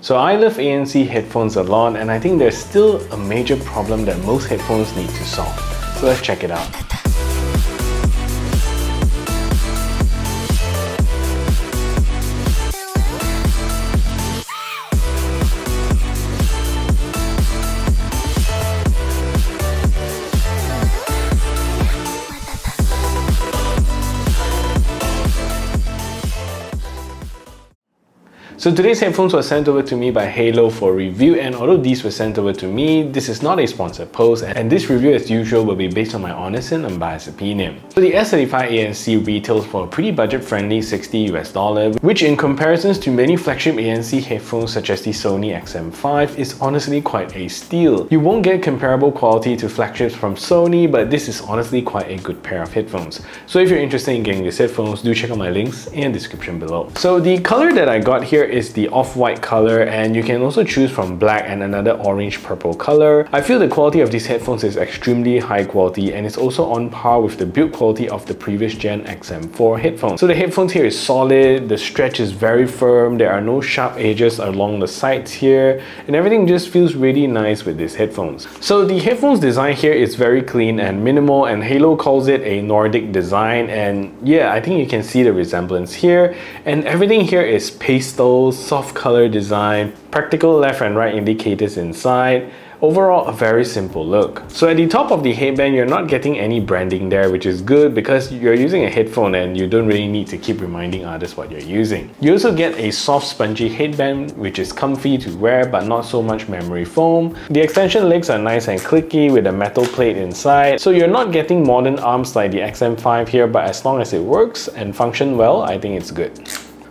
So I love ANC headphones a lot, and I think there's still a major problem that most headphones need to solve. So let's check it out. So today's headphones were sent over to me by Haylou for review, and although these were sent over to me, this is not a sponsored post, and this review as usual will be based on my honest and unbiased opinion. So the S35 ANC retails for a pretty budget-friendly $60 US, which in comparisons to many flagship ANC headphones such as the Sony XM5 is honestly quite a steal. You won't get comparable quality to flagships from Sony, but this is honestly quite a good pair of headphones. So if you're interested in getting these headphones, do check out my links in the description below. So the color that I got here is the off-white color, and you can also choose from black and another orange-purple color. I feel the quality of these headphones is extremely high quality, and it's also on par with the build quality of the previous gen XM4 headphones. So the headphones here is solid, the stretch is very firm, there are no sharp edges along the sides here, and everything just feels really nice with these headphones. So the headphones design here is very clean and minimal, and Haylou calls it a Nordic design, and yeah, I think you can see the resemblance here. And everything here is pastel, soft color design, practical left and right indicators inside. Overall, a very simple look. So at the top of the headband, you're not getting any branding there, which is good because you're using a headphone and you don't really need to keep reminding others what you're using. You also get a soft spongy headband, which is comfy to wear but not so much memory foam. The extension legs are nice and clicky with a metal plate inside, so you're not getting modern arms like the XM5 here, but as long as it works and functions well, I think it's good.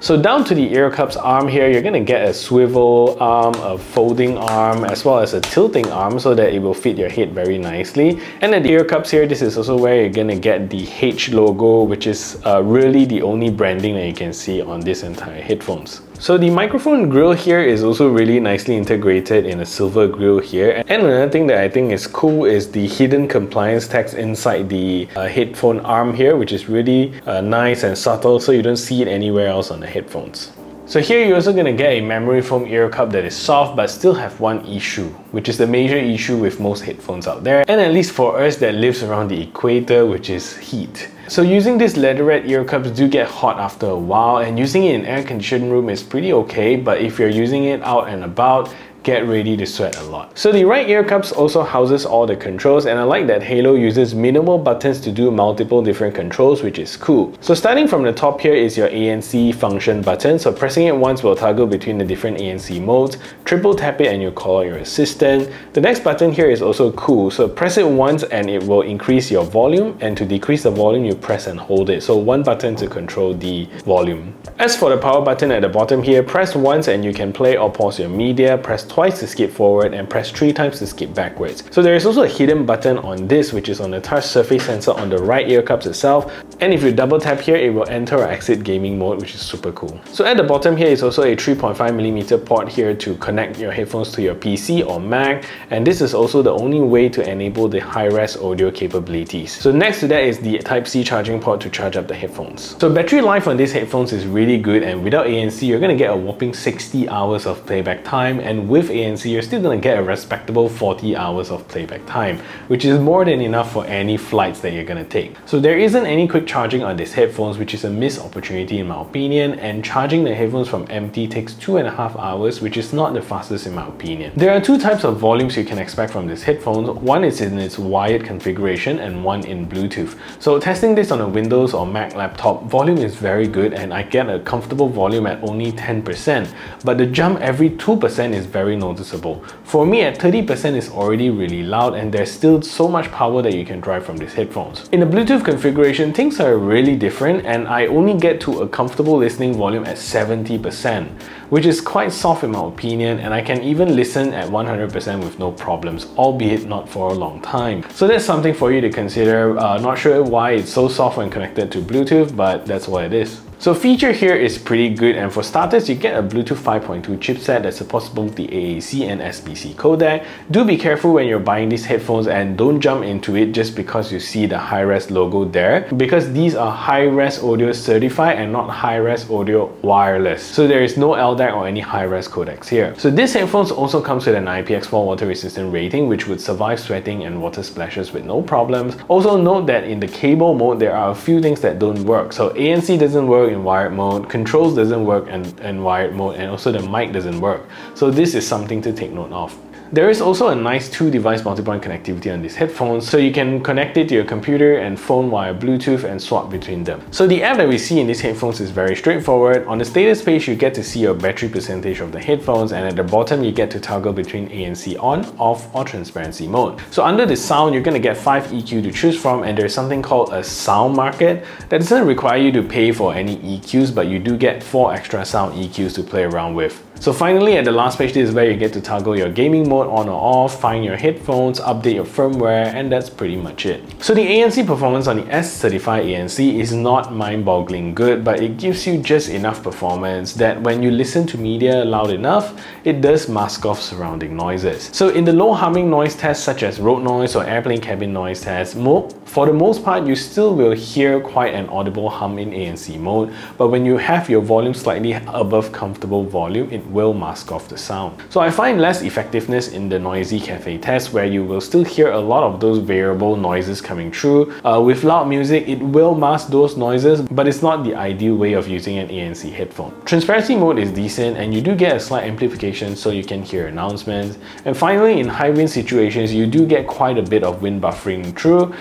So down to the ear cups arm here, you're gonna get a swivel arm, a folding arm, as well as a tilting arm so that it will fit your head very nicely. And at the ear cups here, this is also where you're gonna get the H logo, which is really the only branding that you can see on this entire headphones. So the microphone grill here is also really nicely integrated in a silver grill here. And another thing that I think is cool is the hidden compliance text inside the headphone arm here, which is really nice and subtle, so you don't see it anywhere else on the headphones. So here you're also going to get a memory foam ear cup that is soft but still have one issue, which is the major issue with most headphones out there, and at least for us that lives around the equator, which is heat. So using these leatherette ear cups do get hot after a while, and using it in air-conditioned room is pretty okay, but if you're using it out and about, get ready to sweat a lot. So the right ear cups also houses all the controls, and I like that Haylou uses minimal buttons to do multiple different controls, which is cool. So starting from the top here is your ANC function button, so pressing it once will toggle between the different ANC modes. Triple tap it and you call out your assistant. The next button here is also cool, so press it once and it will increase your volume, and to decrease the volume you press and hold it, so one button to control the volume. As for the power button at the bottom here, press once and you can play or pause your media, press twice to skip forward, and press 3 times to skip backwards. So there is also a hidden button on this, which is on the touch surface sensor on the right ear cups itself, and if you double tap here, it will enter or exit gaming mode, which is super cool. So at the bottom here is also a 3.5mm port here to connect your headphones to your PC or Mac, and this is also the only way to enable the high-res audio capabilities. So next to that is the Type-C charging port to charge up the headphones. So battery life on these headphones is really good, and without ANC, you're gonna get a whopping 60 hours of playback time, and with ANC, you're still gonna get a respectable 40 hours of playback time, which is more than enough for any flights that you're gonna take. So there isn't any quick charging on these headphones, which is a missed opportunity in my opinion, and charging the headphones from empty takes 2.5 hours, which is not the fastest in my opinion. There are 2 types of volumes you can expect from these headphones. One is in its wired configuration and one in Bluetooth. So testing this on a Windows or Mac laptop, volume is very good and I get a comfortable volume at only 10%, but the jump every 2% is very noticeable. For me, at 30% is already really loud, and there's still so much power that you can drive from these headphones. In the Bluetooth configuration, things are really different, and I only get to a comfortable listening volume at 70%, which is quite soft in my opinion, and I can even listen at 100% with no problems, albeit not for a long time. So that's something for you to consider. Not sure why it's so soft when connected to Bluetooth, but that's what it is. So feature here is pretty good, and for starters you get a Bluetooth 5.2 chipset that supports both the AAC and SBC codec. Do be careful when you're buying these headphones and don't jump into it just because you see the hi-res logo there, because these are hi-res audio certified and not hi-res audio wireless. So there is no LDAC or any hi-res codecs here. So this headphones also comes with an IPX4 water resistant rating, which would survive sweating and water splashes with no problems. Also note that in the cable mode there are a few things that don't work. So ANC doesn't work in wired mode, controls doesn't work in wired mode, and also the mic doesn't work. So this is something to take note of. There is also a nice 2-device multi-point connectivity on these headphones, so you can connect it to your computer and phone via Bluetooth and swap between them. So the app that we see in these headphones is very straightforward. On the status page, you get to see your battery percentage of the headphones, and at the bottom, you get to toggle between ANC on, off, or transparency mode. So under the sound, you're going to get 5 EQ to choose from, and there's something called a sound market that doesn't require you to pay for any EQs, but you do get 4 extra sound EQs to play around with. So finally, at the last page, this is where you get to toggle your gaming mode on or off, find your headphones, update your firmware, and that's pretty much it. So the ANC performance on the S35 ANC is not mind-boggling good, but it gives you just enough performance that when you listen to media loud enough, it does mask off surrounding noises. So in the low humming noise tests such as road noise or airplane cabin noise tests, for the most part, you still will hear quite an audible hum in ANC mode, but when you have your volume slightly above comfortable volume, it will mask off the sound. So I find less effectiveness in the noisy cafe test, where you will still hear a lot of those variable noises coming through. With loud music, it will mask those noises, but it's not the ideal way of using an ANC headphone. Transparency mode is decent, and you do get a slight amplification so you can hear announcements. And finally, in high wind situations, you do get quite a bit of wind buffering through.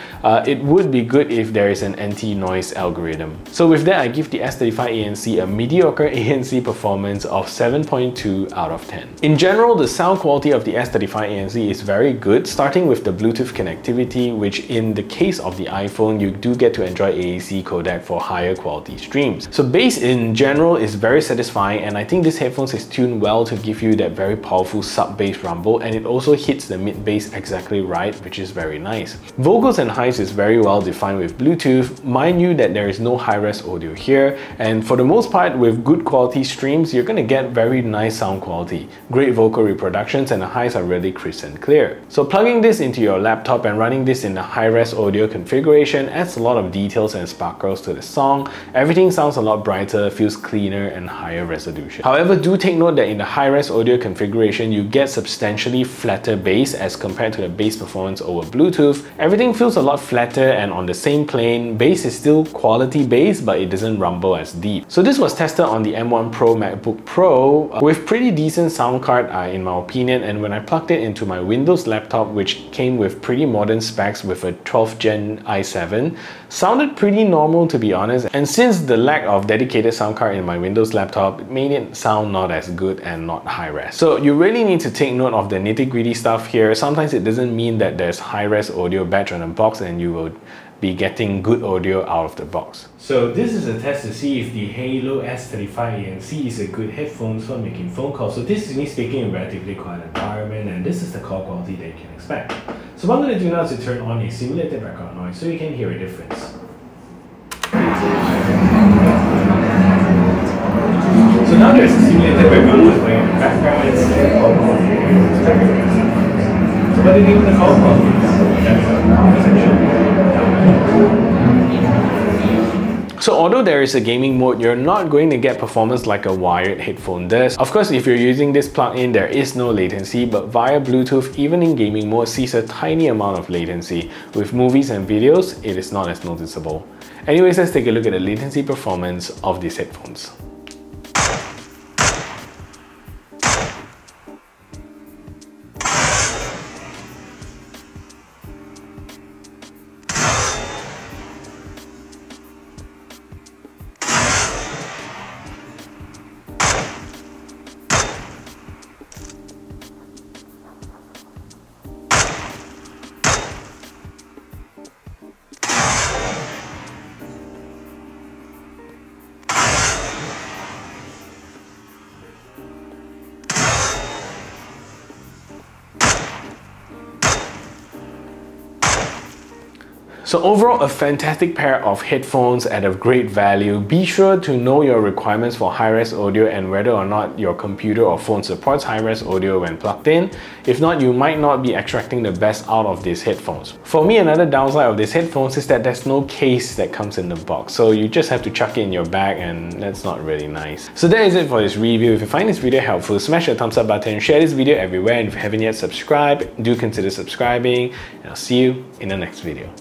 It would be good if there is an anti-noise algorithm. So with that, I give the S35 ANC a mediocre ANC performance of 7.2 out of 10. In general, the sound quality of the S35 ANC is very good, starting with the Bluetooth connectivity, which in the case of the iPhone, you do get to enjoy AAC codec for higher quality streams. So bass in general is very satisfying, and I think this headphones is tuned well to give you that very powerful sub-bass rumble, and it also hits the mid-bass exactly right, which is very nice. Vocals and highs is very well defined with Bluetooth. Mind you that there is no high-res audio here, and for the most part, with good quality streams, you're gonna get very nice sound quality, great vocal reproductions, and the highs are really crisp and clear. So plugging this into your laptop and running this in the high-res audio configuration adds a lot of details and sparkles to the song. Everything sounds a lot brighter, feels cleaner, and higher resolution. However, do take note that in the high-res audio configuration, you get substantially flatter bass as compared to the bass performance over Bluetooth. Everything feels a lot flatter and on the same plane. Bass is still quality bass, but it doesn't rumble as deep. So this was tested on the M1 Pro MacBook Pro with pretty decent sound card in my opinion, and when I plugged it into my Windows laptop, which came with pretty modern specs with a 12th gen i7, sounded pretty normal to be honest, and since the lack of dedicated sound card in my Windows laptop, it made it sound not as good and not high-res. So you really need to take note of the nitty-gritty stuff here. Sometimes it doesn't mean that there's high-res audio badge on the box and you will be getting good audio out of the box. So this is a test to see if the Haylou S35 ANC is a good headphones for making phone calls. So this is me speaking in a relatively quiet environment, and this is the call quality that you can expect. So what I'm going to do now is to turn on a simulated background noise so you can hear a difference. So now there's a simulated background noise playing in the background. It's the call quality. So what do you think of the call quality? So although there is a gaming mode, you're not going to get performance like a wired headphone does. Of course, if you're using this plug-in, there is no latency, but via Bluetooth, even in gaming mode, sees a tiny amount of latency. With movies and videos, it is not as noticeable. Anyways, let's take a look at the latency performance of these headphones. So overall, a fantastic pair of headphones at a great value. Be sure to know your requirements for high-res audio and whether or not your computer or phone supports high-res audio when plugged in. If not, you might not be extracting the best out of these headphones. For me, another downside of these headphones is that there's no case that comes in the box. So you just have to chuck it in your bag, and that's not really nice. So that is it for this review. If you find this video helpful, smash the thumbs up button, share this video everywhere, and if you haven't yet subscribed, do consider subscribing, and I'll see you in the next video.